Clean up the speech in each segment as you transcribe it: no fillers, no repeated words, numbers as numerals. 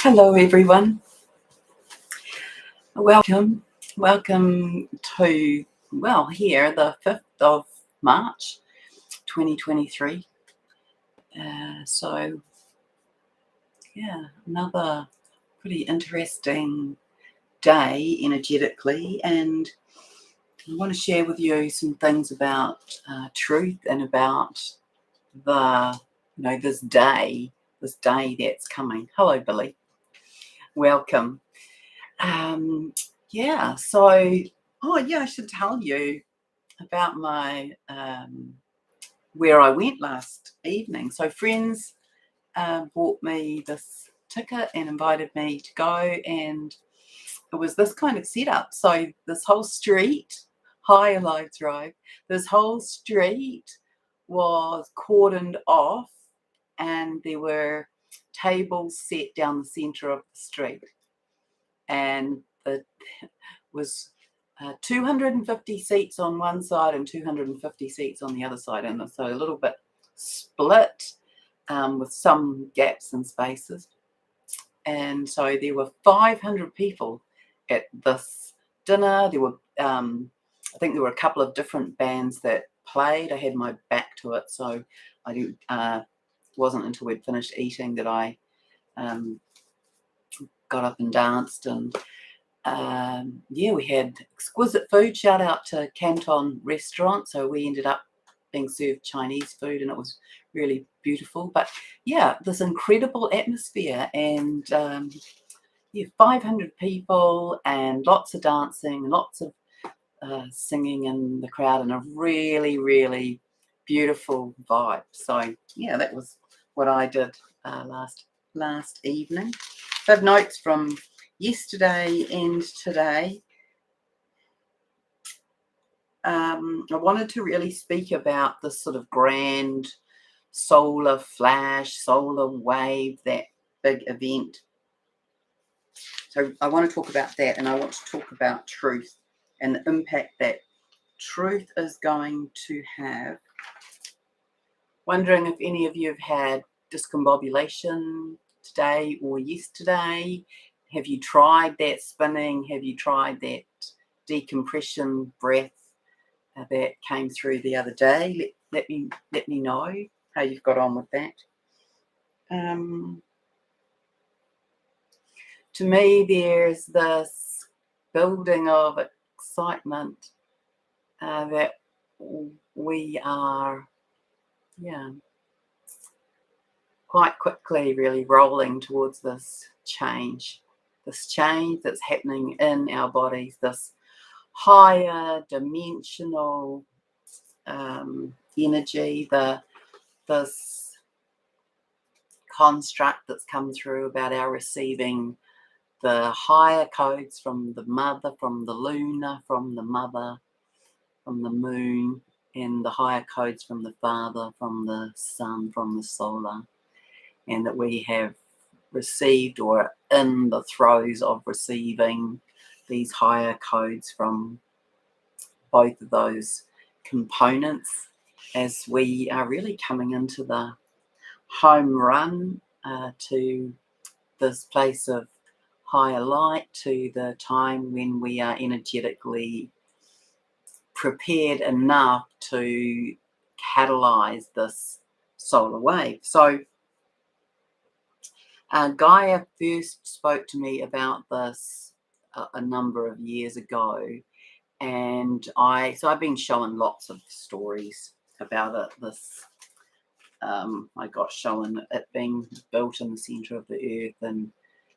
Hello everyone, welcome to, here the 5th of March 2023. So another pretty interesting day energetically, and I want to share with you some things about truth and about the this day that's coming. Hello Billy, welcome. I should tell you about my where I went last evening. So friends bought me this ticket and invited me to go, and it was this kind of setup. So this whole street, High Alive Drive, this whole street was cordoned off, and there were tables set down the center of the street, and it was 250 seats on one side and 250 seats on the other side, and so a little bit split with some gaps and spaces. And so there were 500 people at this dinner. There were I think there were a couple of different bands that played. I had my back to it, so I didn't wasn't until we'd finished eating that I got up and danced. And we had exquisite food. Shout out to Canton Restaurant. So we ended up being served Chinese food, and it was really beautiful. But this incredible atmosphere, and 500 people, and lots of dancing, lots of singing in the crowd, and a really, really beautiful vibe. So that was what I did last evening. I have notes from yesterday and today. I wanted to really speak about this sort of grand solar flash, solar wave, that big event. So I want to talk about that, and I want to talk about truth and the impact that truth is going to have. Wondering if any of you have had discombobulation today or yesterday. Have you tried that spinning? Have you tried that decompression breath that came through the other day? Let me know how you've got on with that. To me, there's this building of excitement that we are quite quickly really rolling towards this change that's happening in our bodies, this higher dimensional energy, this construct that's come through about our receiving the higher codes from the mother, from the lunar, from the mother, from the moon, and the higher codes from the father, from the sun, from the solar, and that we have received or in the throes of receiving these higher codes from both of those components as we are really coming into the home run to this place of higher light, to the time when we are energetically prepared enough to catalyze this solar wave. So Gaia first spoke to me about this a number of years ago, and I've been shown lots of stories about it. I got shown it being built in the center of the earth, and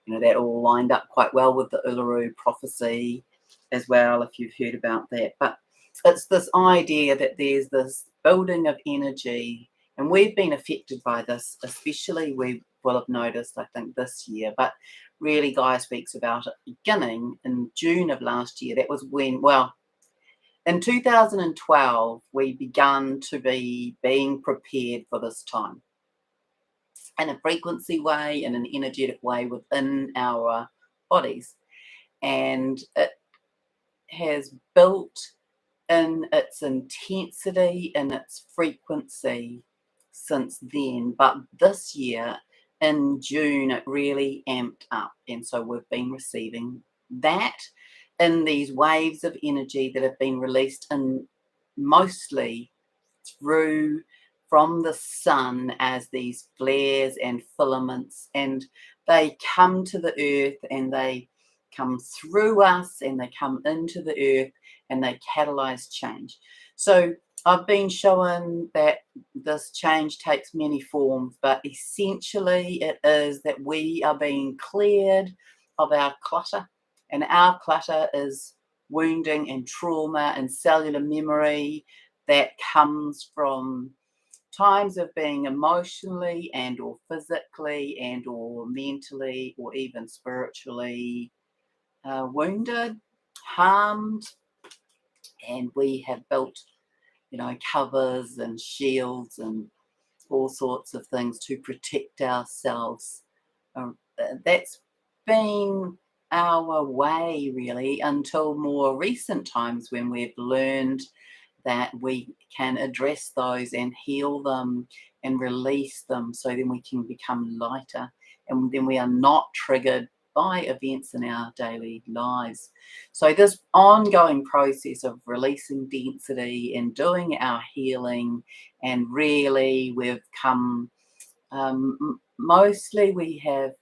that all lined up quite well with the Uluru prophecy as well, if you've heard about that. But it's this idea that there's this building of energy, and we've been affected by this, especially we will have noticed, I think, this year, but really Gaia speaks about it beginning in June of last year. That was when, in 2012, we began to be being prepared for this time in a frequency way, in an energetic way within our bodies. And it has built in its intensity and its frequency since then. But this year in June, it really amped up. And so we've been receiving that in these waves of energy that have been released in mostly through from the sun as these flares and filaments, and they come to the earth and they come through us and they come into the earth and they catalyze change. So I've been shown that this change takes many forms, but essentially it is that we are being cleared of our clutter, and our clutter is wounding and trauma and cellular memory that comes from times of being emotionally and or physically and or mentally or even spiritually wounded, harmed, and we have built, covers and shields and all sorts of things to protect ourselves. That's been our way really until more recent times when we've learned that we can address those and heal them and release them, so then we can become lighter and then we are not triggered by events in our daily lives. So this ongoing process of releasing density and doing our healing, and really we've come, mostly we have,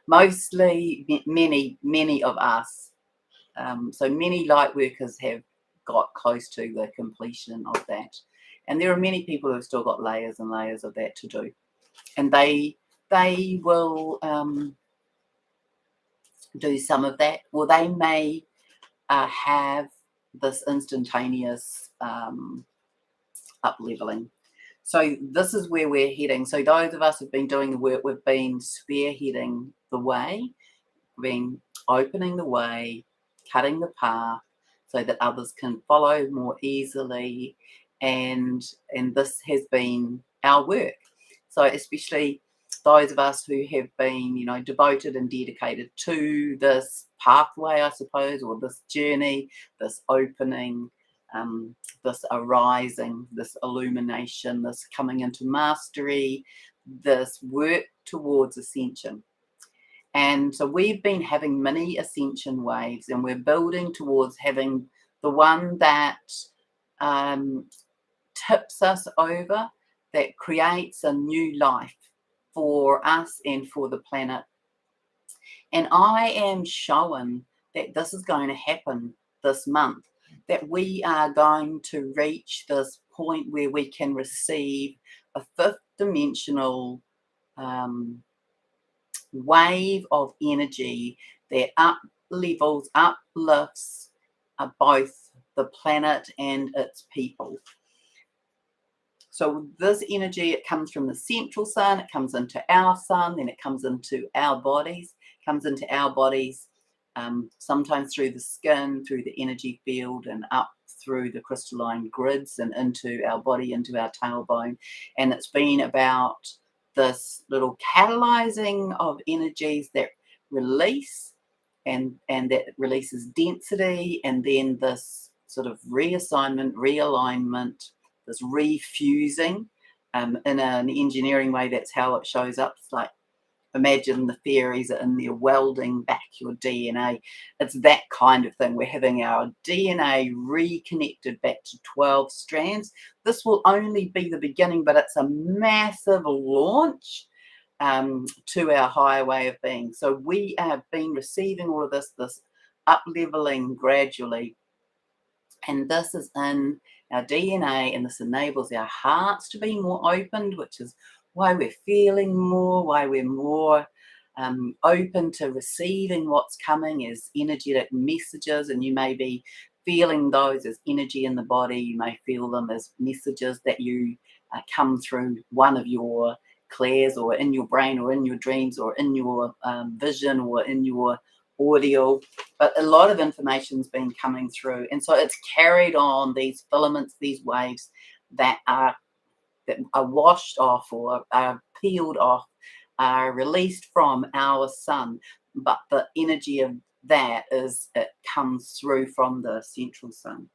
mostly many of us, so many light workers have got close to the completion of that. And there are many people who have still got layers and layers of that to do. And they will do some of that, or they may have this instantaneous up-leveling. So this is where we're heading. So those of us who've been doing the work, we've been spearheading the way, been opening the way, cutting the path so that others can follow more easily, and this has been our work. So especially those of us who have been, devoted and dedicated to this pathway, I suppose, or this journey, this opening, this arising, this illumination, this coming into mastery, this work towards ascension. And so we've been having mini ascension waves, and we're building towards having the one that tips us over, that creates a new life for us and for the planet. And I am shown that this is going to happen this month, that we are going to reach this point where we can receive a fifth dimensional wave of energy that uplifts both the planet and its people. So this energy, it comes from the central sun, it comes into our sun, then it comes into our bodies, sometimes through the skin, through the energy field, and up through the crystalline grids and into our body, into our tailbone. And it's been about this little catalyzing of energies that release, and that releases density, and then this sort of reassignment, realignment, this refusing. In an engineering way, that's how it shows up. It's like, imagine the fairies are in there welding back your DNA. It's that kind of thing. We're having our DNA reconnected back to 12 strands. This will only be the beginning, but it's a massive launch to our higher way of being. So we have been receiving all of this up-leveling gradually, and this is in our DNA, and this enables our hearts to be more opened, which is why we're feeling more, why we're more open to receiving what's coming as energetic messages. And you may be feeling those as energy in the body. You may feel them as messages that you come through one of your clairs, or in your brain, or in your dreams, or in your vision, or in your audio. But a lot of information's been coming through, and so it's carried on these filaments, these waves that are washed off, or are peeled off, are released from our sun. But the energy of that is, it comes through from the central sun.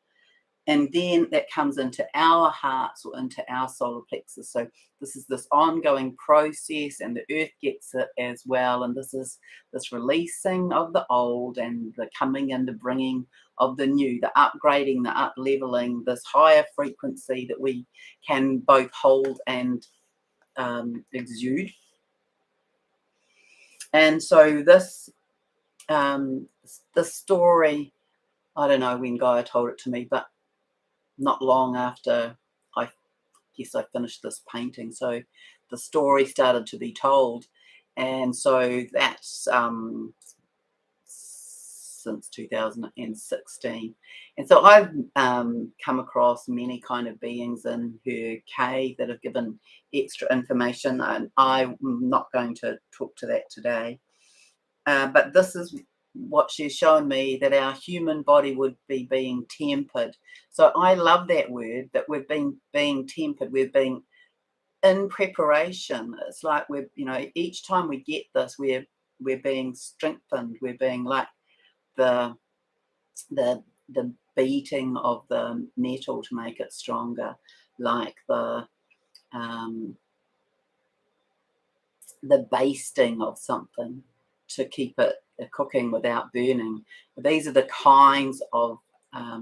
And then that comes into our hearts or into our solar plexus. So this is this ongoing process, and the earth gets it as well. And this is this releasing of the old and the coming and the bringing of the new, the upgrading, the up-leveling, this higher frequency that we can both hold and exude. And so this story, I don't know when Gaia told it to me, but not long after I finished this painting. So the story started to be told. And so that's since 2016. And so I've come across many kind of beings in her cave that have given extra information, and I'm not going to talk to that today. But this is what she's shown me, that our human body would be being tempered. So I love that word, that we've been being tempered. We've been in preparation. It's like we're, each time we get this, we're being strengthened. We're being like the beating of the metal to make it stronger, like the basting of something to keep it cooking without burning. These are the kinds of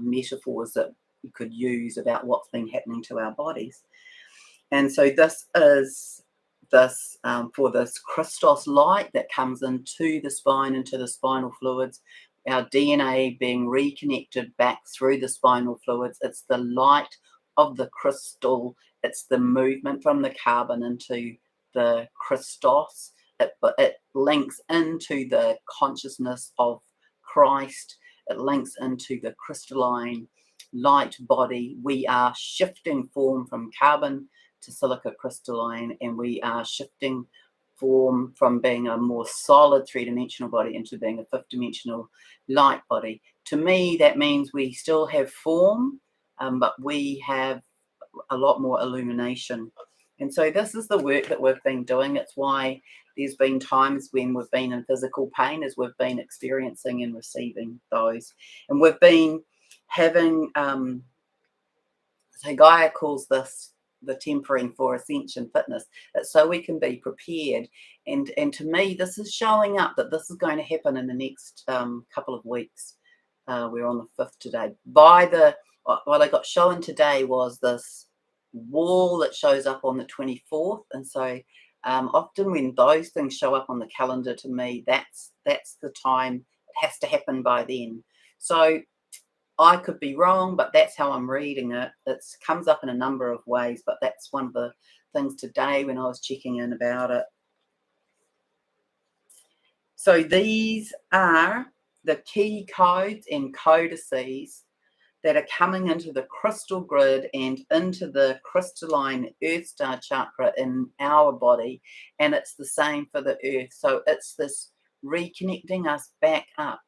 metaphors that you could use about what's been happening to our bodies. And so this is this for this Christos light that comes into the spine, into the spinal fluids, our DNA being reconnected back through the spinal fluids. It's the light of the crystal. It's the movement from the carbon into the Christos. It links into the consciousness of Christ. It links into the crystalline light body. We are shifting form from carbon to silica crystalline, and we are shifting form from being a more solid three-dimensional body into being a fifth-dimensional light body. To me, that means we still have form, but we have a lot more illumination. And so this is the work that we've been doing. It's why there's been times when we've been in physical pain, as we've been experiencing and receiving those. And we've been having, so Gaia calls this the tempering for ascension fitness. It's so we can be prepared. And to me, this is showing up that this is going to happen in the next couple of weeks. We're on the 5th today. What I got shown today was this wall that shows up on the 24th. And so often when those things show up on the calendar, to me, that's the time. It has to happen by then. So I could be wrong, but that's how I'm reading it. It comes up in a number of ways, but that's one of the things today when I was checking in about it. So these are the key codes and codices that are coming into the crystal grid and into the crystalline earth star chakra in our body. And it's the same for the earth. So it's this reconnecting us back up.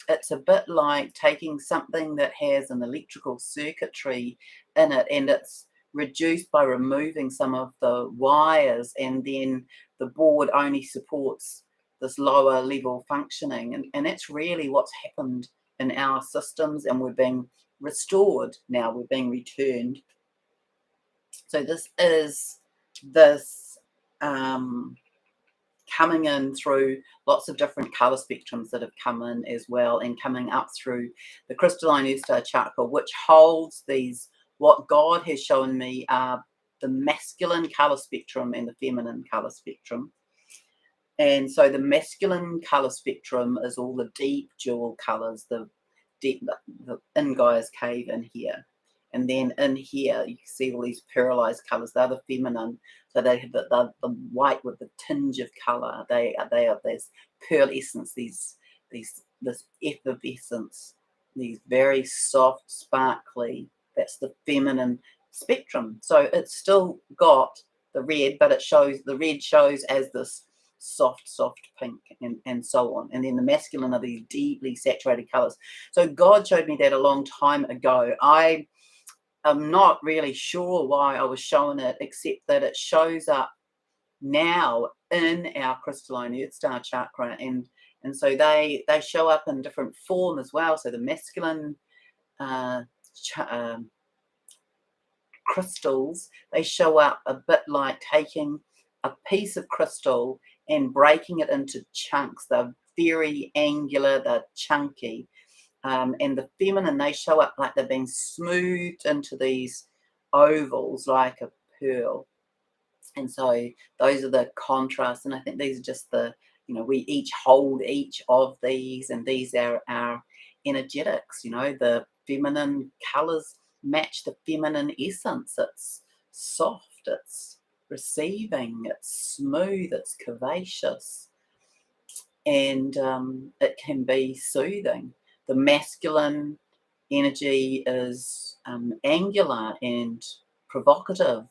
It's a bit like taking something that has an electrical circuitry in it, and it's reduced by removing some of the wires, and then the board only supports this lower level functioning. And that's really what's happened in our systems, and we're being restored now, we're being returned. So this is this coming in through lots of different color spectrums that have come in as well, and coming up through the crystalline earth star chakra, which holds these, what God has shown me are the masculine color spectrum and the feminine color spectrum. And so the masculine color spectrum is all the deep jewel colors, the in Gaia's cave in here. And then in here, you can see all these pearlized colors. They're the feminine. So they have the white with the tinge of color. They are this pearl essence, this effervescence, these very soft, sparkly. That's the feminine spectrum. So it's still got the red, but the red shows as this soft pink, and so on. And then the masculine are these deeply saturated colors. So God showed me that a long time ago. I'm not really sure why I was shown it, except that it shows up now in our crystalline earth star chakra, and so they show up in different form as well. So the masculine crystals, they show up a bit like taking a piece of crystal and breaking it into chunks. They're very angular, they're chunky. And the feminine, they show up like they've been smoothed into these ovals like a pearl. And so those are the contrasts. And I think these are just the, we each hold each of these, and these are our energetics. The feminine colors match the feminine essence. It's soft, it's receiving, it's smooth, it's curvaceous, and it can be soothing. The masculine energy is angular and provocative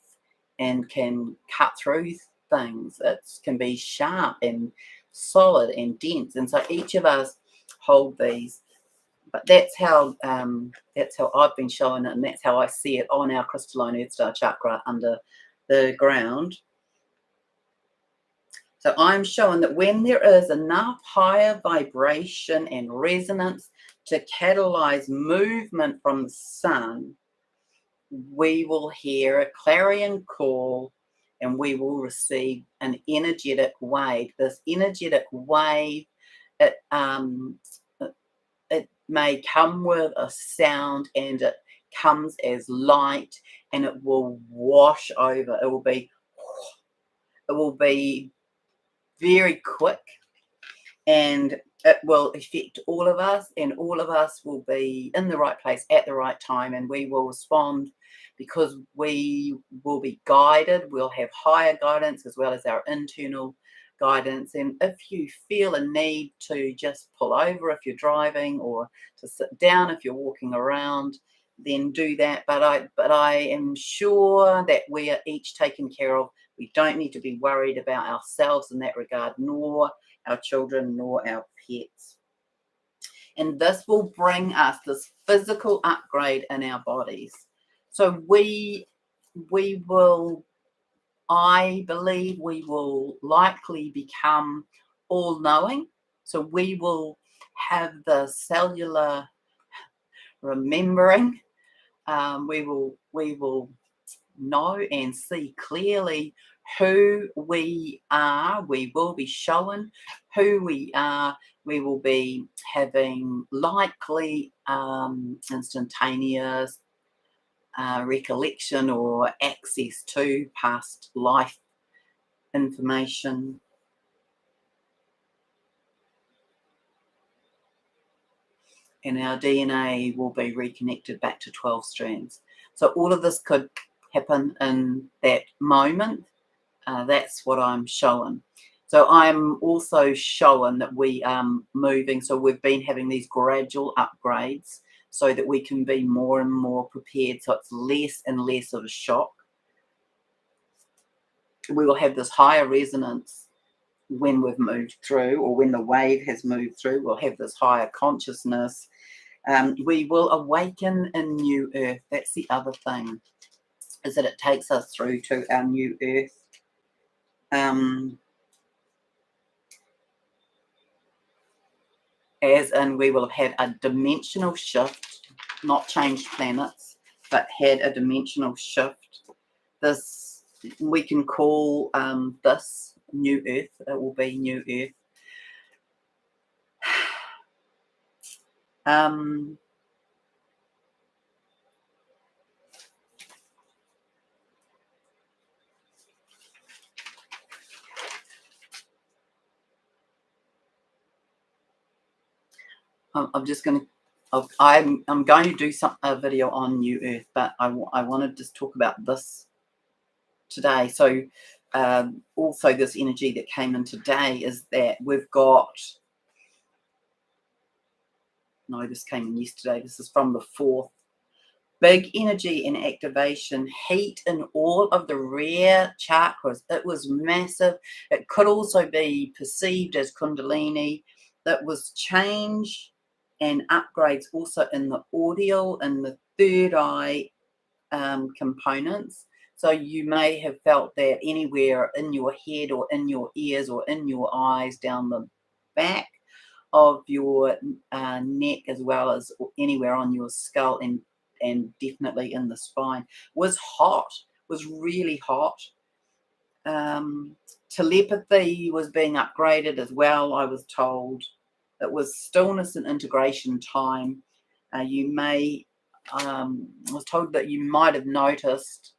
and can cut through things. It can be sharp and solid and dense. And so each of us hold these. But that's how I've been shown it, and that's how I see it on our crystalline Earth Star chakra under the ground. So I'm showing that when there is enough higher vibration and resonance to catalyze movement from the sun, we will hear a clarion call and we will receive an energetic wave. This energetic wave, it may come with a sound, and it comes as light, and it will wash over. It will be very quick, and it will affect all of us, and all of us will be in the right place at the right time, and we will respond because we will be guided. We'll have higher guidance as well as our internal guidance. And if you feel a need to just pull over if you're driving, or to sit down if you're walking around, then do that. But I am sure that we are each taken care of. We don't need to be worried about ourselves in that regard, nor our children, nor our pets. And this will bring us this physical upgrade in our bodies. So we will, I believe, we will likely become all-knowing. So we will have the cellular remembering. We will know and see clearly who we are. We will be shown who we are. We will be having likely instantaneous recollection or access to past life information. And our DNA will be reconnected back to 12 strands. So all of this could happen in that moment. That's what I'm showing. So I'm also showing that we are moving. So we've been having these gradual upgrades so that we can be more and more prepared. So it's less and less of a shock. We will have this higher resonance when we've moved through, or when the wave has moved through. We'll have this higher consciousness. We will awaken in new earth. That's the other thing, is that it takes us through to our new earth. As in, we will have had a dimensional shift, not changed planets, but had a dimensional shift. This, we can call this new earth. It will be new earth. I'm just going to, I'm going to do a video on new earth, but I want to just talk about this today. So also this energy that came in today is that we've got, no, this came in yesterday. This is from the 4th. Big energy and activation, heat in all of the rare chakras. It was massive. It could also be perceived as Kundalini. That was change and upgrades also in the audio and the third eye components. So you may have felt that anywhere in your head or in your ears or in your eyes, down the back of your neck, as well as anywhere on your skull and and definitely in the spine. Was hot, was really hot. Telepathy was being upgraded as well, I was told. It was stillness and integration time. I was told that you might have noticed,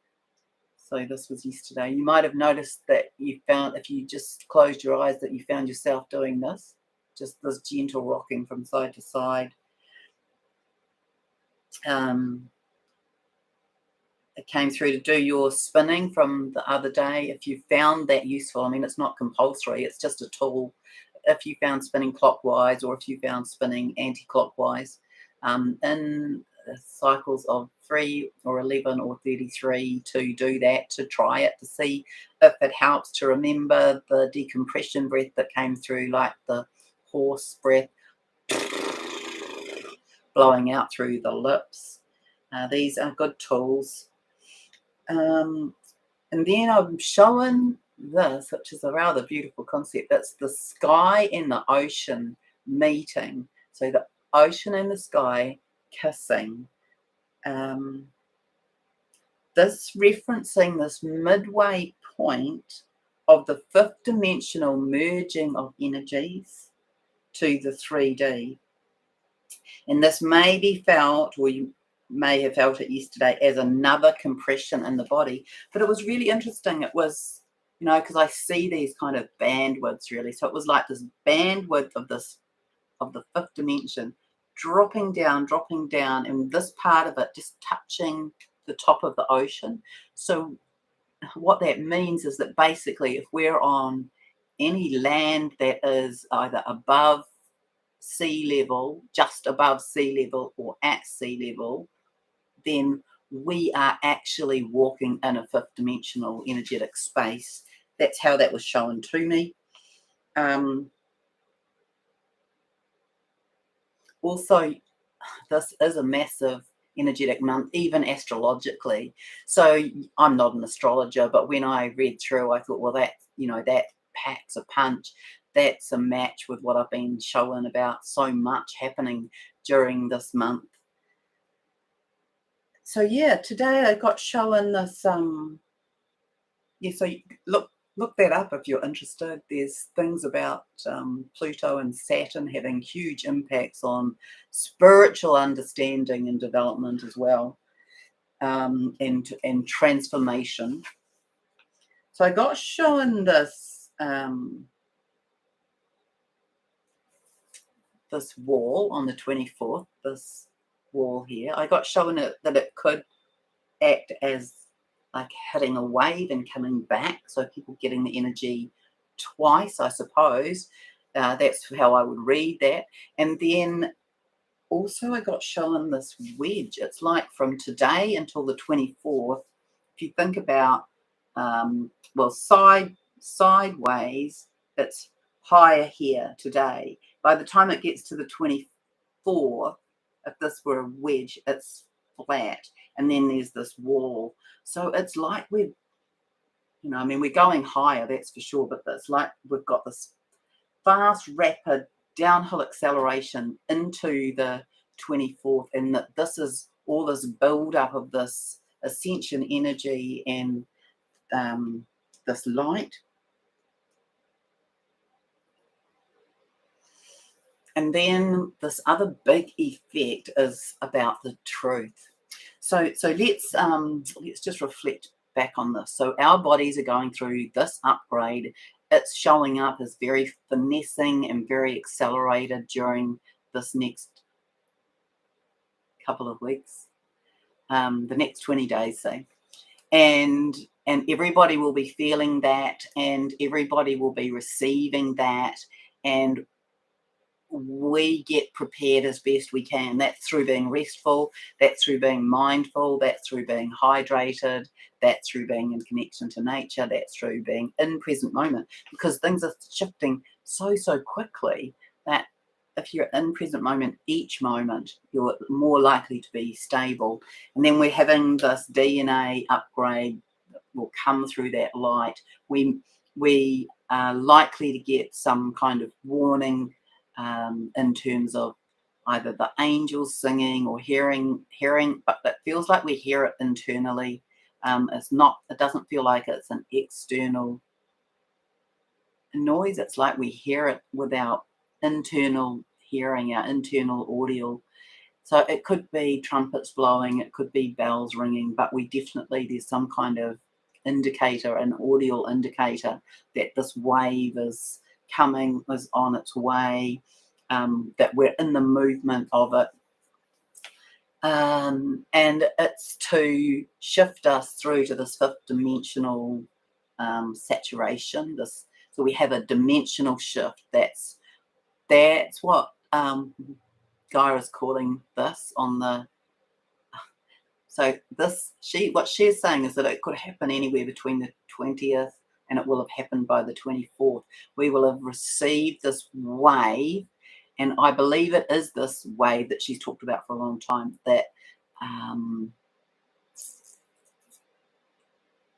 so this was yesterday, you might have noticed that you found, if you just closed your eyes, that you found yourself doing this, just this gentle rocking from side to side. It came through to do your spinning from the other day, if you found that useful. I mean, it's not compulsory, it's just a tool. If you found spinning clockwise, or if you found spinning anti-clockwise, in cycles of 3 or 11 or 33, to do that, to try it, to see if it helps to remember the decompression breath that came through, like the horse breath blowing out through the lips. These are good tools. And then I'm showing this, which is a rather beautiful concept. It's the sky and the ocean meeting. So the ocean and the sky kissing. This referencing this midway point of the 5th dimensional merging of energies to the 3D. And this may be felt, or you may have felt it yesterday, as another compression in the body. But it was really interesting. It was, because I see these kind of bandwidths, really. So it was like this bandwidth of the 5th dimension dropping down, and this part of it just touching the top of the ocean. So what that means is that basically, if we're on any land that is either above sea level, just above sea level, or at sea level, then we are actually walking in a 5th dimensional energetic space. That's how that was shown to me. Also, this is a massive energetic month, even astrologically. So I'm not an astrologer, but when I read through, I thought, well, that packs a punch. That's a match with what I've been showing about so much happening during this month. So yeah, today I got shown this. So look that up if you're interested. There's things about Pluto and Saturn having huge impacts on spiritual understanding and development as well, and transformation. So I got shown this this wall on the 24th. This wall here, I got shown that it could act as like hitting a wave and coming back, so people getting the energy twice, I suppose. That's how I would read that. And then also I got shown this wedge. It's like from today until the 24th. If you think about, sideways, it's higher here today. By the time it gets to the 24th, if this were a wedge, it's flat, and then there's this wall. So it's like we're going higher, that's for sure, but it's like we've got this fast, rapid downhill acceleration into the 24th, and that this is all this build up of this ascension energy and this light. And then this other big effect is about the truth. So let's just reflect back on this. So our bodies are going through this upgrade. It's showing up as very finessing and very accelerated during this next couple of weeks, the next 20 days, say. And everybody will be feeling that, and everybody will be receiving that, and we get prepared as best we can. That's through being restful, that's through being mindful, that's through being hydrated, that's through being in connection to nature, that's through being in present moment, because things are shifting so quickly that if you're in present moment, each moment, you're more likely to be stable. And then we're having this DNA upgrade that will come through that light. We are likely to get some kind of warning in terms of either the angels singing or hearing, but it feels like we hear it internally. It doesn't feel like it's an external noise. It's like we hear it with our internal hearing, our internal audio. So it could be trumpets blowing, it could be bells ringing, but there's some kind of indicator, an audio indicator, that this wave is on its way, that we're in the movement of it. And it's to shift us through to this fifth dimensional saturation. So we have a dimensional shift. That's what GAIA is calling this on the. So what she's saying is that it could happen anywhere between the 20th and it will have happened by the 24th. We will have received this wave, and I believe it is this wave that she's talked about for a long time that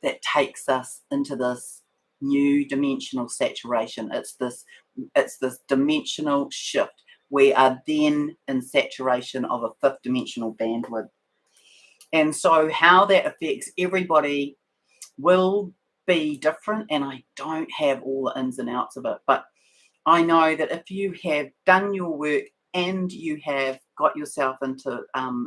that takes us into this new dimensional saturation. It's this dimensional shift. We are then in saturation of a fifth dimensional bandwidth. And so how that affects everybody will be different, and I don't have all the ins and outs of it, but I know that if you have done your work and you have got yourself into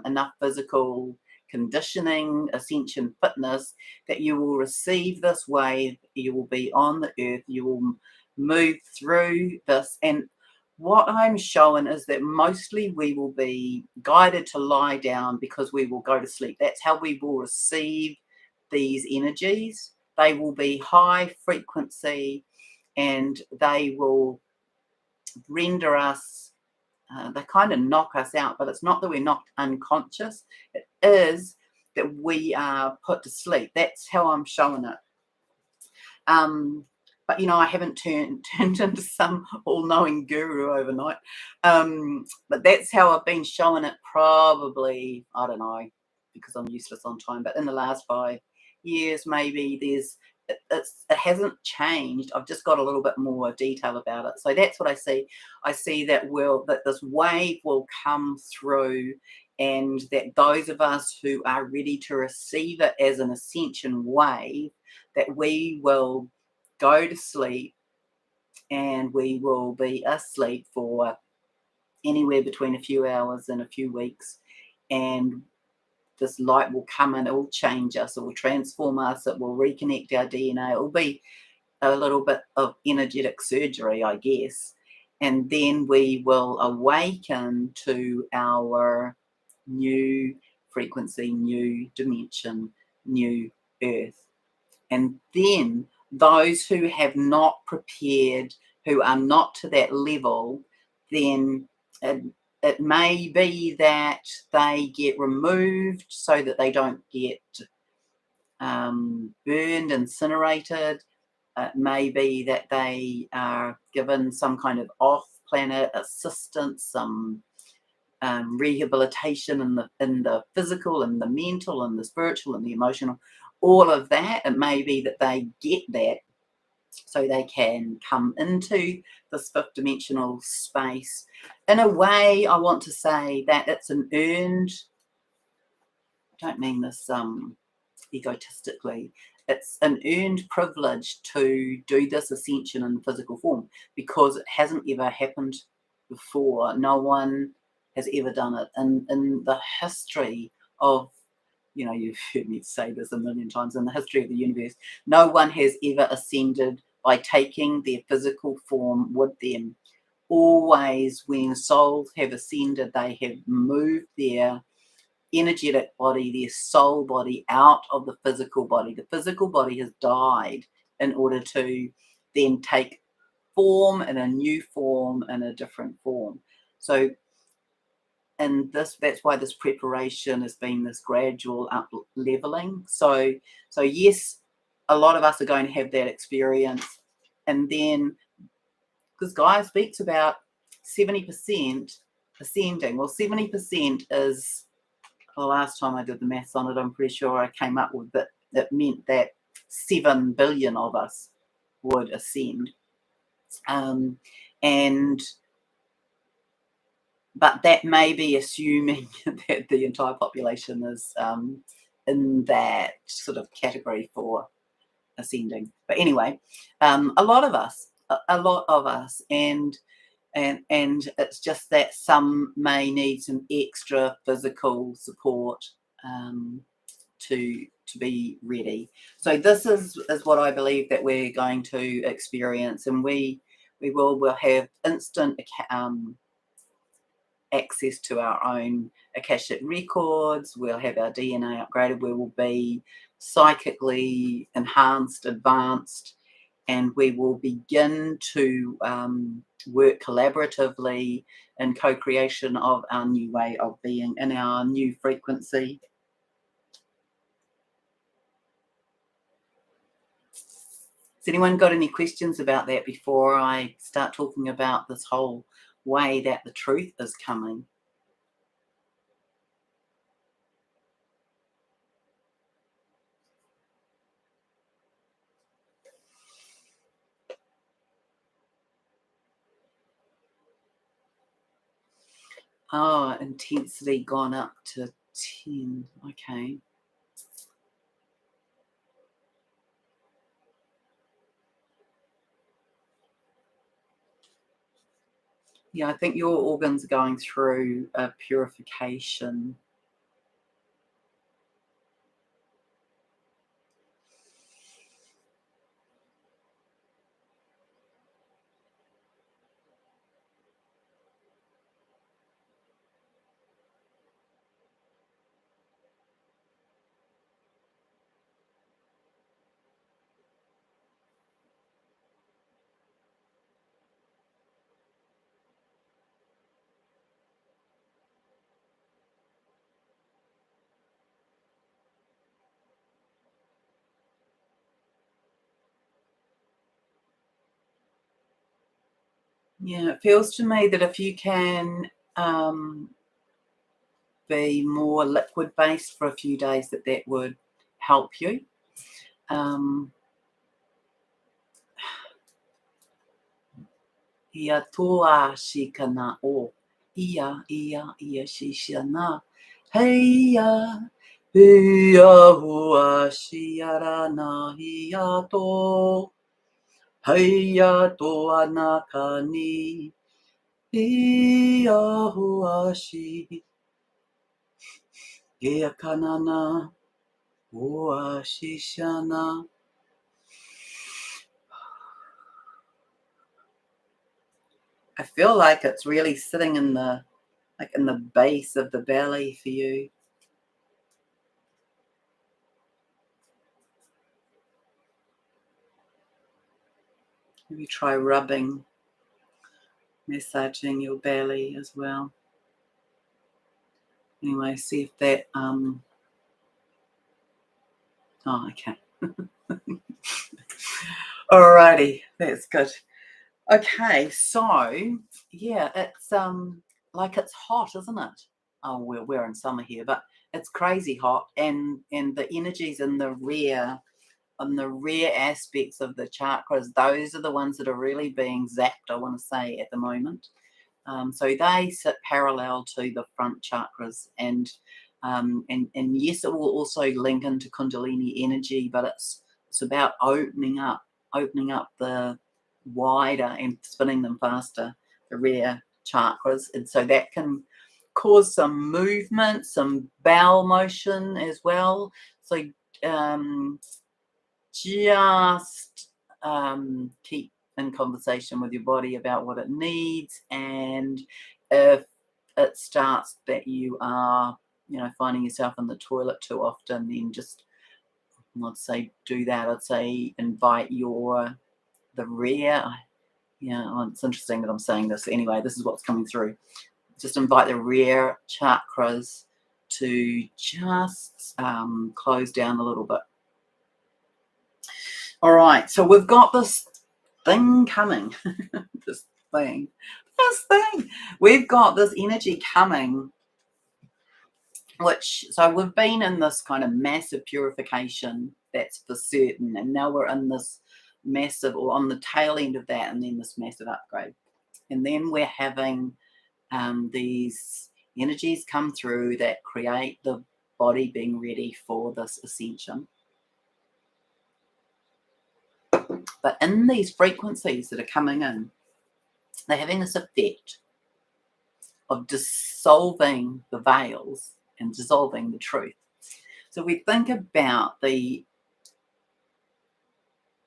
enough physical conditioning, ascension, fitness, that you will receive this wave, you will be on the earth, you will move through this. And what I'm showing is that mostly we will be guided to lie down because we will go to sleep. That's how we will receive these energies. They will be high frequency and they will render us, they kind of knock us out, but it's not that we're knocked unconscious. It is that we are put to sleep. That's how I'm showing it. But I haven't turned into some all-knowing guru overnight. But that's how I've been showing it, probably, I don't know, because I'm useless on time, but in the last 5 years maybe it hasn't changed. I've just got a little bit more detail about it. So that's what I see. I see that this wave will come through, and that those of us who are ready to receive it as an ascension wave, that we will go to sleep and we will be asleep for anywhere between a few hours and a few weeks, and this light will come in, it will change us, it will transform us, it will reconnect our DNA, it will be a little bit of energetic surgery, I guess, and then we will awaken to our new frequency, new dimension, new earth. And then those who have not prepared, who are not to that level, then it may be that they get removed so that they don't get burned, incinerated. It may be that they are given some kind of off-planet assistance, some rehabilitation in the physical and the mental and the spiritual and the emotional, all of that. It may be that they get that so they can come into this fifth dimensional space. In a way, I want to say that it's an earned, I don't mean this egotistically, it's an earned privilege to do this ascension in physical form, because it hasn't ever happened before. No one has ever done it. And in the history of, you've heard me say this a million times, in the history of the universe, no one has ever ascended by taking their physical form with them. Always, when souls have ascended, they have moved their energetic body, their soul body, out of the physical body. The physical body has died in order to then take form in a new form, in a different form. So, and that's why this preparation has been this gradual up leveling. So yes, a lot of us are going to have that experience, and then because GAIA speaks about 70% ascending. Well, 70% is, the last time I did the maths on it, I'm pretty sure I came up with that. It meant that 7 billion of us would ascend. And but that may be assuming that the entire population is in that sort of category for ascending. But anyway, a lot of us, and it's just that some may need some extra physical support to be ready. So this is what I believe that we're going to experience, and we will have instant access to our own Akashic records. We'll have our DNA upgraded. We will be psychically enhanced, advanced, and we will begin to work collaboratively in co-creation of our new way of being, in our new frequency. Has anyone got any questions about that before I start talking about this whole way that the truth is coming? Oh, intensity gone up to 10. Okay. Yeah, I think your organs are going through a purification. Yeah, it feels to me that if you can be more liquid based for a few days, that would help you. Ia toa shikana o ia shishana heia hua shiarana ia to heia to anakani ia hua shi ia kanana hua shishana. I feel like it's really sitting in the base of the belly for you. Maybe try rubbing, massaging your belly as well. Anyway, see if that oh, okay. Alrighty, that's good. Okay, so yeah, it's like it's hot, isn't it? Oh, we're in summer here, but it's crazy hot, and the energies in the rear, on the rear aspects of the chakras, those are the ones that are really being zapped, I want to say, at the moment. So they sit parallel to the front chakras, and yes, it will also link into Kundalini energy, but it's about opening up the wider and spinning them faster, the rear chakras, and so that can cause some movement, some bowel motion as well. So just keep in conversation with your body about what it needs, and if it starts that you are, finding yourself in the toilet too often, then just, I'd say, do that. I'd say invite the rear. It's interesting that I'm saying this. Anyway, this is what's coming through. Just invite the rear chakras to just close down a little bit. All right, so we've got this thing coming. this thing. We've got this energy coming, so we've been in this kind of massive purification, that's for certain, and now we're in this massive, or on the tail end of that, and then this massive upgrade. And then we're having these energies come through that create the body being ready for this ascension. But in these frequencies that are coming in, they're having this effect of dissolving the veils and dissolving the truth. So we think about the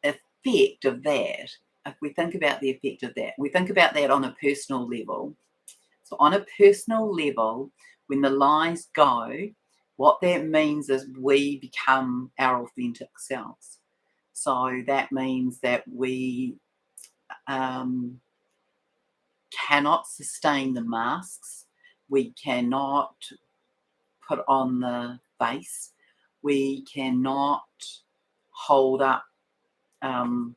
effect of that. If we think about the effect of that, we think about that on a personal level. So on a personal level, when the lies go, what that means is we become our authentic selves. So that means that we cannot sustain the masks. We cannot put on the face. We cannot hold up some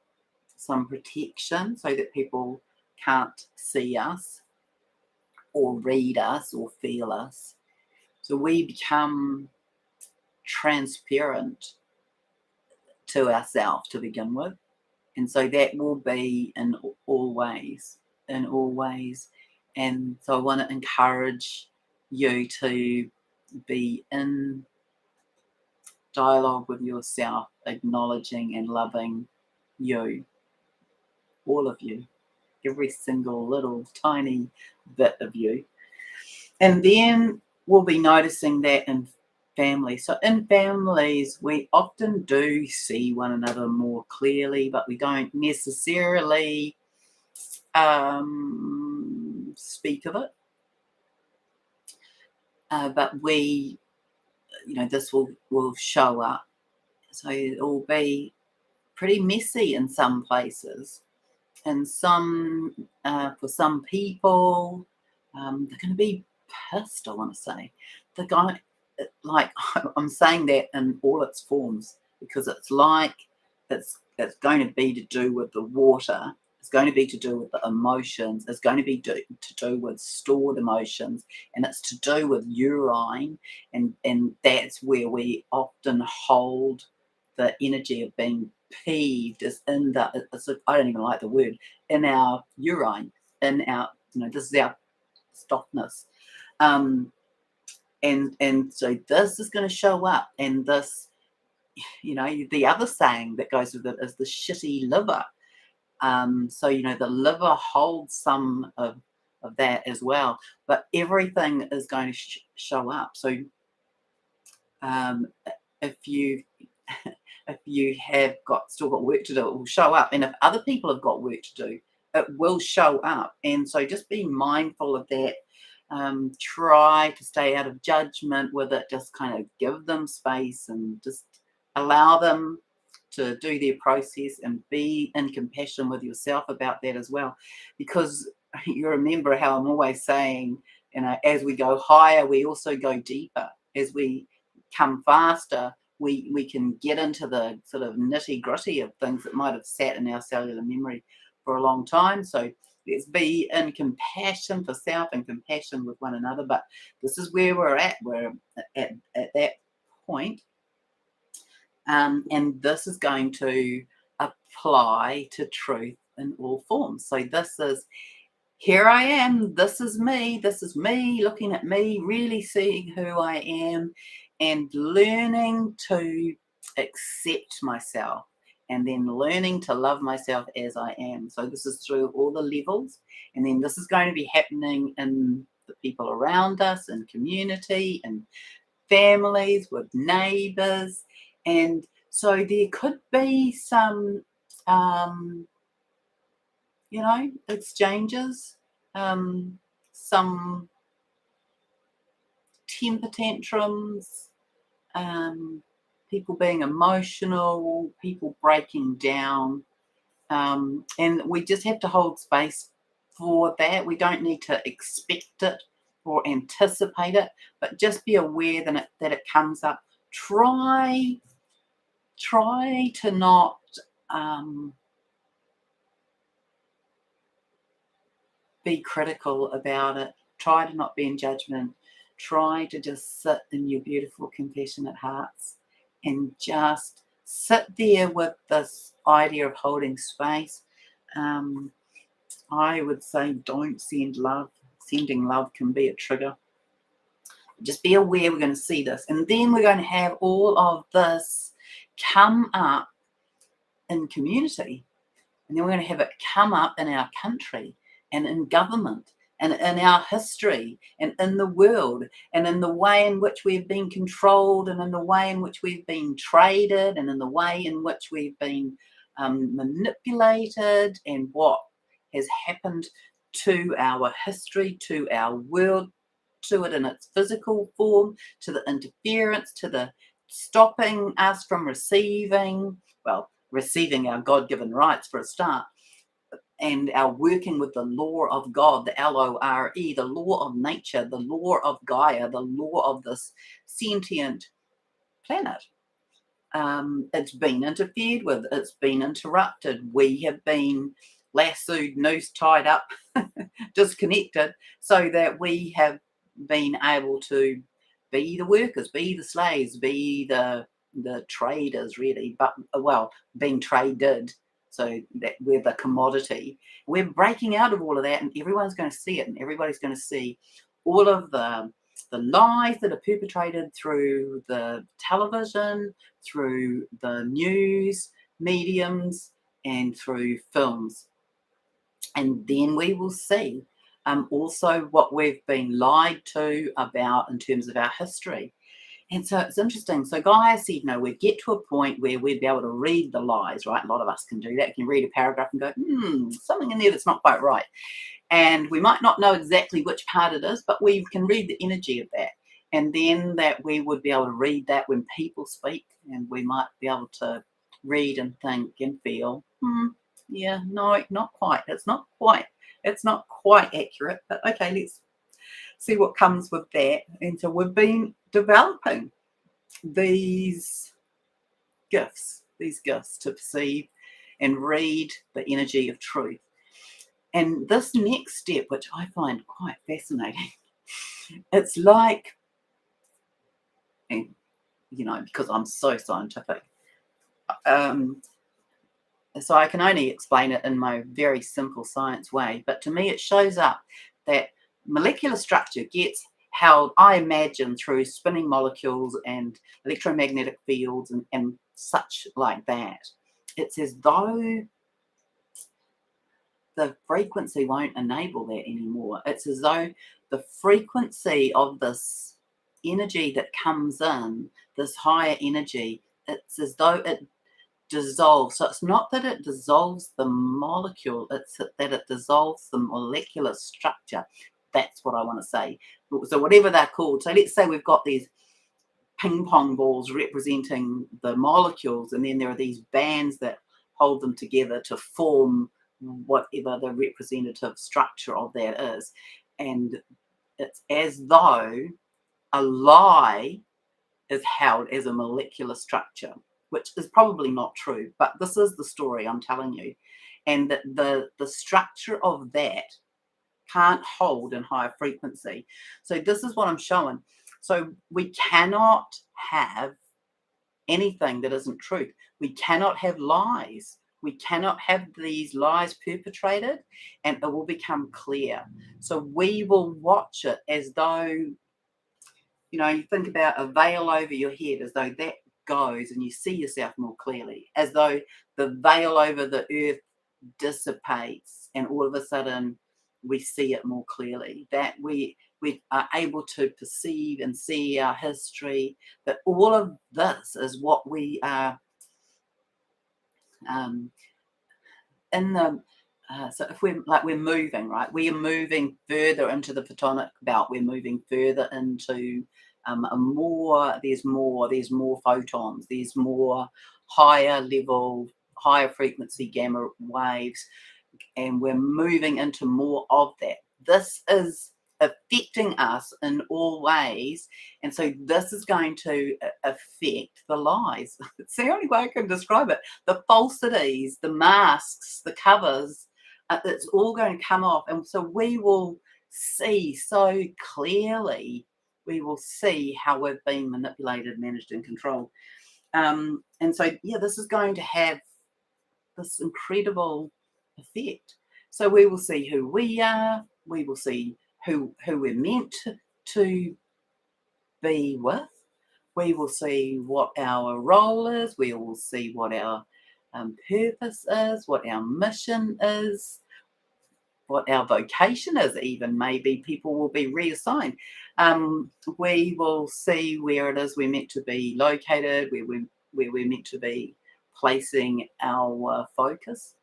protection so that people can't see us or read us or feel us. So we become transparent to ourselves to begin with. And so that will be in all ways. And so I want to encourage you to be in dialogue with yourself, acknowledging and loving you, all of you, every single little tiny bit of you. And then we'll be noticing that in families. So in families, we often do see one another more clearly, but we don't necessarily speak of it. But we, this will show up. So it'll be pretty messy in some places. And for some people, they're going to be pissed, I want to say. The guy, like, I'm saying that in all its forms, because it's like it's going to be to do with the water. It's going to be to do with the emotions. It's going to be to do with stored emotions, and it's to do with urine, and that's where we often hold the energy of being peeved. Is in I don't even like the word, in our urine, in our, this is our stuffness. And so this is going to show up, and this, the other saying that goes with it is the shitty liver. So the liver holds some of that as well, but everything is going to show up. So if you have still got work to do, it will show up. And if other people have got work to do, it will show up. And so just be mindful of that. Try to stay out of judgment with it. Just kind of give them space and just allow them to do their process, and be in compassion with yourself about that as well. Because you remember how I'm always saying, as we go higher, we also go deeper. As we come faster, we can get into the sort of nitty-gritty of things that might have sat in our cellular memory for a long time. So let's be in compassion for self and compassion with one another. But this is where we're at. We're at that point. And this is going to apply to truth in all forms. So this is, here I am, this is me looking at me, really seeing who I am, and learning to accept myself, and then learning to love myself as I am. So this is through all the levels, and then this is going to be happening in the people around us, in community, and families, with neighbours. And so there could be some exchanges, some temper tantrums, people being emotional, people breaking down, and we just have to hold space for that. We don't need to expect it or anticipate it, but just be aware that it comes up. Try to not be critical about it. Try to not be in judgment. Try to just sit in your beautiful, compassionate hearts and just sit there with this idea of holding space. I would say don't send love, Sending love can be a trigger. Just be aware we're going to see this. And then we're going to have all of this come up in community. And then we're going to have it come up in our country and in government and in our history and in the world and in the way in which we've been controlled and in the way in which we've been traded and in the way in which we've been manipulated, and what has happened to our history, to our world, to it in its physical form, to the interference, to the stopping us from receiving our God-given rights for a start, and our working with the law of God, the L-O-R-E, the law of nature, the law of Gaia, the law of this sentient planet. It's been interfered with, it's been interrupted, we have been lassoed, noose tied up, disconnected, so that we have been able to be the workers, be the slaves, be the traders, really, but being traded, so that we're the commodity. We're breaking out of all of that, and everyone's going to see it, and everybody's going to see all of the lies that are perpetrated through the television, through the news mediums, and through films. And then we will see also what we've been lied to about in terms of our history. And so it's interesting. So Gaia said, we'd get to a point where we'd be able to read the lies, right? A lot of us can do that. You can read a paragraph and go, something in there that's not quite right. And we might not know exactly which part it is, but we can read the energy of that. And then that we would be able to read that when people speak, and we might be able to read and think and feel, yeah, no, not quite. It's not quite accurate, but okay, let's see what comes with that. And so we've been developing these gifts to perceive and read the energy of truth. And this next step, which I find quite fascinating, it's like, and, because I'm so scientific, so I can only explain it in my very simple science way, but to me it shows up that molecular structure gets held, I imagine, through spinning molecules and electromagnetic fields and such like that. It's as though the frequency won't enable that anymore. It's as though the frequency of this energy that comes in, this higher energy, it's as though it dissolves. So it's not that it dissolves the molecule, it's that it dissolves the molecular structure. That's what I want to say. So whatever they're called. So let's say we've got these ping pong balls representing the molecules, and then there are these bands that hold them together to form whatever the representative structure of that is. And it's as though a lie is held as a molecular structure, which is probably not true, but this is the story I'm telling you. And that the structure of that can't hold in higher frequency. So this is what I'm showing. So we cannot have anything that isn't truth. We cannot have lies. We cannot have these lies perpetrated, and it will become clear. So we will watch it as though, you think about a veil over your head, as though that goes and you see yourself more clearly, as though the veil over the earth dissipates and all of a sudden we see it more clearly, that we are able to perceive and see our history, that all of this is what we are in the so if we're moving, right, we are moving further into the photonic belt, we're moving further into there's more photons, there's more higher level, higher frequency gamma waves, and we're moving into more of that. This is affecting us in all ways, and so this is going to affect the lies. It's the only way I can describe it. The falsities, the masks, the covers, it's all going to come off, and so we will see so clearly, we will see how we've been manipulated, managed, and controlled. And so, yeah, this is going to have this incredible effect. So we will see who we are, we will see who we're meant to be with. We will see what our role is. We will see what our purpose is, what our mission is, what our vocation is even. Maybe people will be reassigned. We will see where it is we're meant to be located, where we're meant to be placing our focus.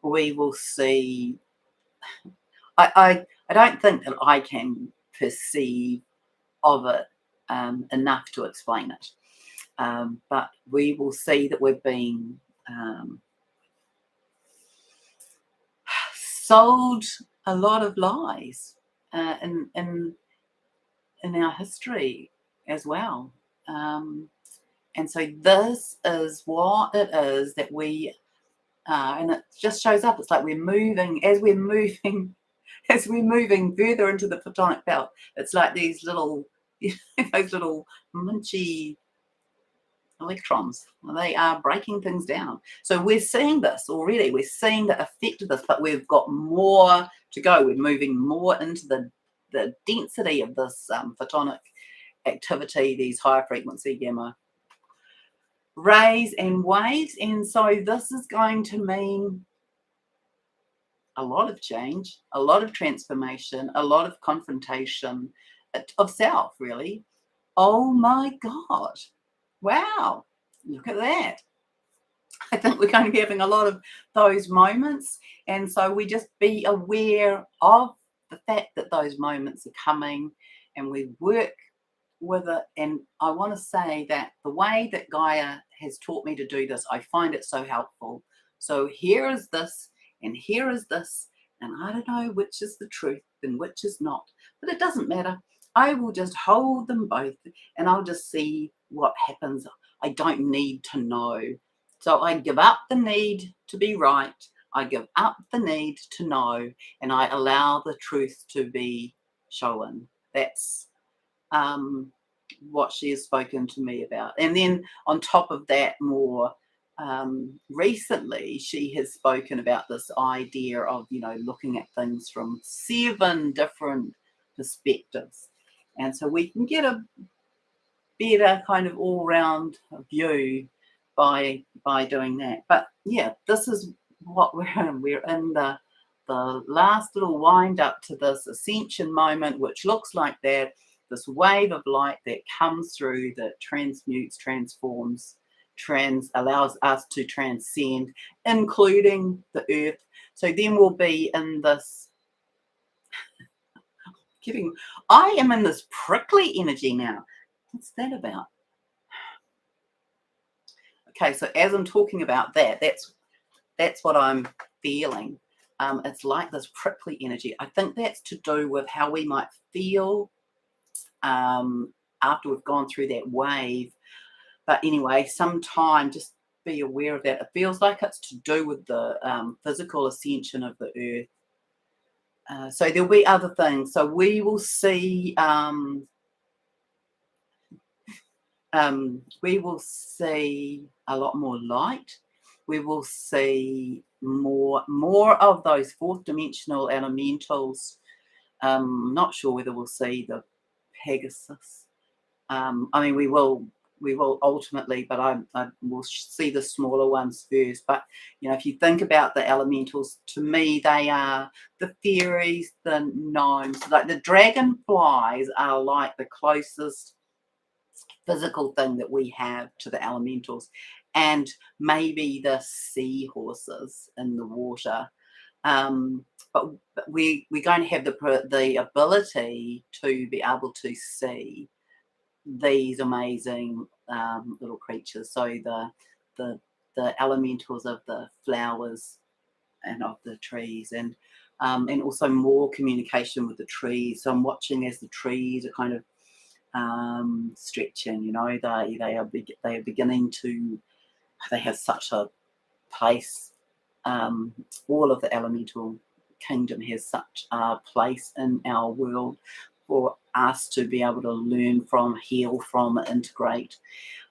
We will see. I don't think that I can perceive of it enough to explain it. But we will see that we've been sold a lot of lies in our history as well. And so this is what it is that we are, and it just shows up. It's like we're moving further into the photonic belt. It's like these little, those little munchy electrons. They are breaking things down. So we're seeing this already. We're seeing the effect of this, but we've got more to go. We're moving more into the density of this photonic activity, these higher frequency gamma rays and waves. And so this is going to mean a lot of change, a lot of transformation, a lot of confrontation of self, really. Oh my God. Wow. Look at that. I think we're going to be having a lot of those moments. And so we just be aware of the fact that those moments are coming, and we work with it. And I want to say that the way that Gaia has taught me to do this, I find it so helpful. So here is this, and here is this, and I don't know which is the truth and which is not, but it doesn't matter. I will just hold them both, and I'll just see what happens. I don't need to know. So I give up the need to be right. I give up the need to know, and I allow the truth to be shown. That's what she has spoken to me about. And then on top of that, more recently, she has spoken about this idea of, looking at things from 7 different perspectives. And so we can get a better kind of all-round view by doing that. But yeah, this is what we're in. We're in the last little wind up to this ascension moment, which looks like that, this wave of light that comes through, that transmutes, transforms, allows us to transcend, including the earth. So then we'll be in this I am in this prickly energy now. What's that about? Okay, so as I'm talking about that, that's what I'm feeling. It's like this prickly energy. I think that's to do with how we might feel after we've gone through that wave. But anyway, sometime just be aware of that. It feels like it's to do with the physical ascension of the earth. So there'll be other things. So we will see a lot more light. We will see more of those 4th dimensional elementals. Not sure whether we'll see the Pegasus. I mean, we will ultimately, but I will see the smaller ones first. But if you think about the elementals, to me they are the fairies, the gnomes. Like the dragonflies are like the closest physical thing that we have to the elementals, and maybe the seahorses in the water. But we're going to have the ability to be able to see these amazing little creatures. So the elementals of the flowers and of the trees, and also more communication with the trees. So I'm watching as the trees are kind of stretching. They are beginning to. They have such a place. All of the elemental kingdom has such a place in our world for us to be able to learn from, heal from, integrate.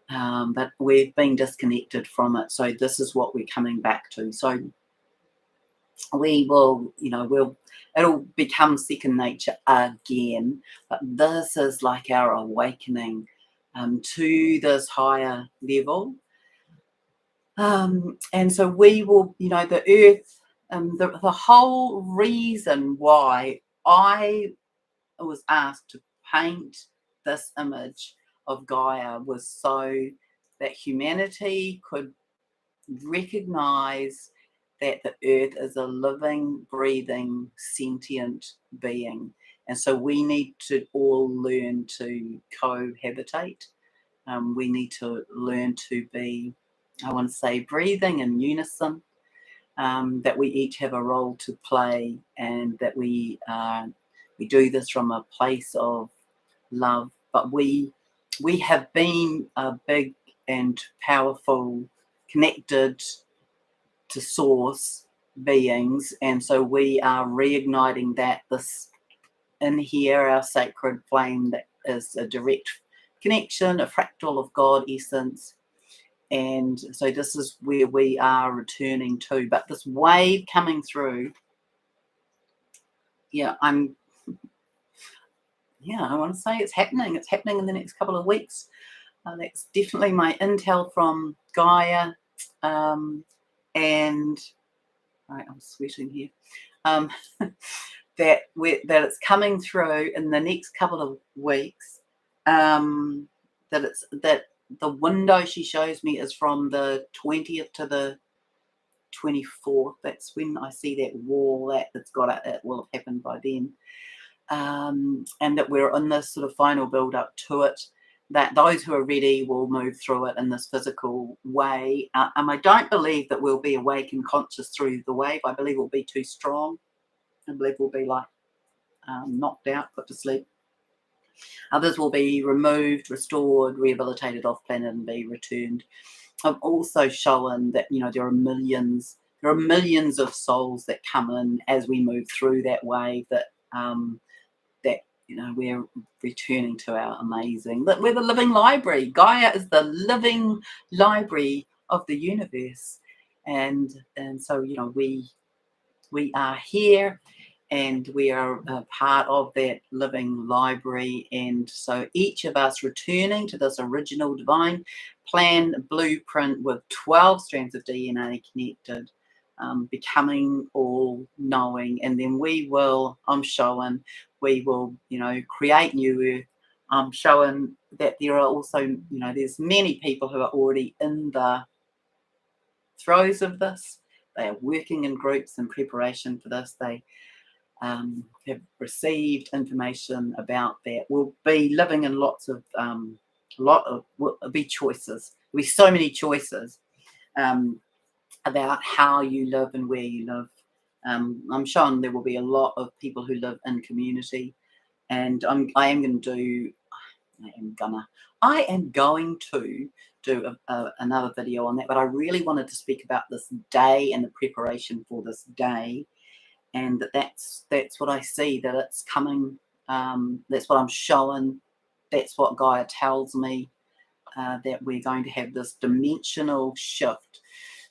But we've been disconnected from it. So this is what we're coming back to. So we will, it'll become second nature again. But this is like our awakening to this higher level. And so we will, the earth, the whole reason why I was asked to paint this image of Gaia was so that humanity could recognize that the earth is a living, breathing, sentient being. And so we need to all learn to cohabitate. We need to learn to be, I want to say, breathing in unison, that we each have a role to play, and that we do this from a place of love. But we have been a big and powerful, connected to source beings, and so we are reigniting this in here, our sacred flame that is a direct connection, a fractal of God essence. And so this is where we are returning to. But this wave coming through, I want to say it's happening in the next couple of weeks. That's definitely my intel from Gaia. And right, I'm sweating here. That it's coming through in the next couple of weeks. That the window she shows me is from the 20th to the 24th. That's when I see that wall that's got it will have happened by then. And that we're in this sort of final build up to it, that those who are ready will move through it in this physical way. And I don't believe that we'll be awake and conscious through the wave. I believe we'll be too strong. I believe we'll be like knocked out, put to sleep. Others will be removed, restored, rehabilitated off planet and be returned. I'm also showing that there are millions of souls that come in as we move through that wave, that we're returning to our amazing, that we're the living library. Gaia is the living library of the universe, and so we are here, and we are a part of that living library. And so each of us returning to this original divine plan blueprint with 12 strands of DNA connected, becoming all knowing. And then we will create new earth. I'm showing that there are also, there's many people who are already in the throes of this. They are working in groups in preparation for this. They have received information about that. We'll be living in will be choices. There'll be so many choices about how you live and where you live. I'm showing there will be a lot of people who live in community, and I am going to do another video on that. But I really wanted to speak about this day and the preparation for this day. And that's what I see, that it's coming. That's what I'm showing. That's what Gaia tells me, that we're going to have this dimensional shift.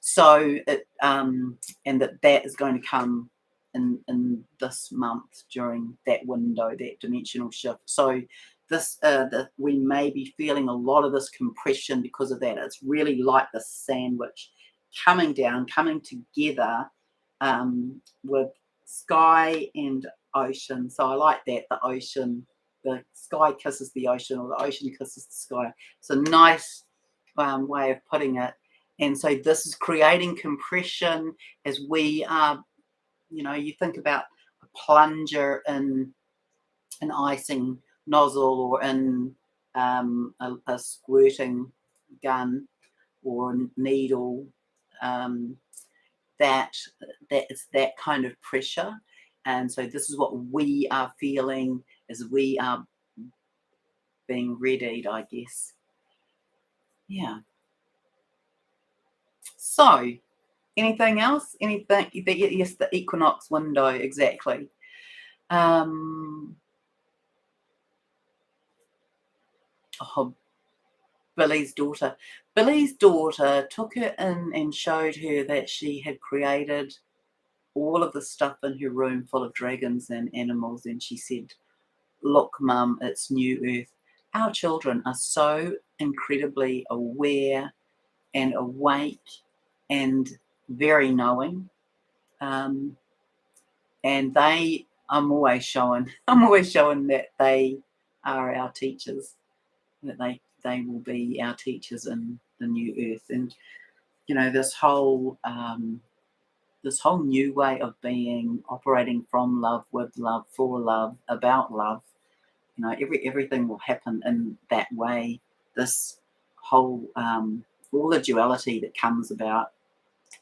So and that is going to come in this month during that window, that dimensional shift. So this we may be feeling a lot of this compression because of that. It's really like the sandwich coming down, coming together, with sky and ocean. So I like that, the sky kisses the ocean, or the ocean kisses the sky. It's a nice way of putting it. And so this is creating compression as we are, you think about a plunger in an icing nozzle, or in a squirting gun or needle, that it's that kind of pressure. And so this is what we are feeling as we are being readied, I guess. Yeah. So anything else? Anything? Yes, the equinox window, exactly. Billy's daughter took her in and showed her that she had created all of the stuff in her room full of dragons and animals, and she said, look, Mum, it's New Earth. Our children are so incredibly aware and awake and very knowing. And I'm always showing that they are our teachers, that they will be our teachers in the New Earth. And this whole new way of being, operating from love, with love, for love, about love. Everything will happen in that way. This whole all the duality that comes about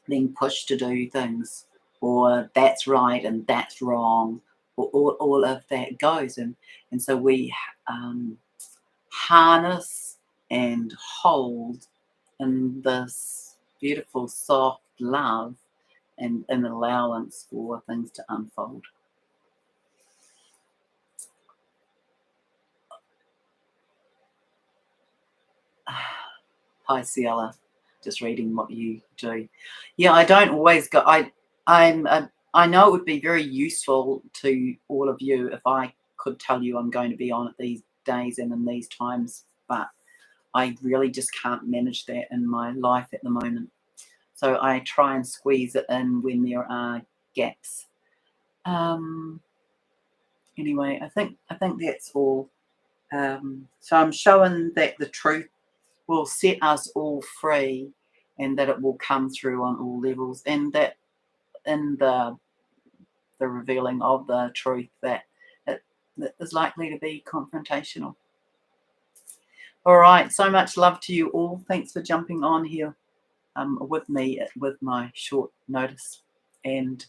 being pushed to do things, or that's right and that's wrong, or all of that goes, and so we harness and hold in this beautiful soft love and an allowance for things to unfold. Hi, Ciela. Just reading what you do. Yeah, I don't always go. I know it would be very useful to all of you if I could tell you I'm going to be on at these days and in these times, but I really just can't manage that in my life at the moment. So I try and squeeze it in when there are gaps. Anyway, I think that's all. So I'm showing that the truth will set us all free, and that it will come through on all levels, and that in the revealing of the truth, that it is likely to be confrontational. All right, so much love to you all. Thanks for jumping on here with me with my short notice, and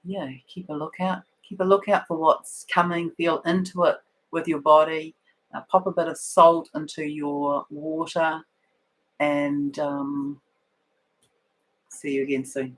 yeah, keep a lookout for what's coming. Feel into it with your body. Pop a bit of salt into your water, and see you again soon.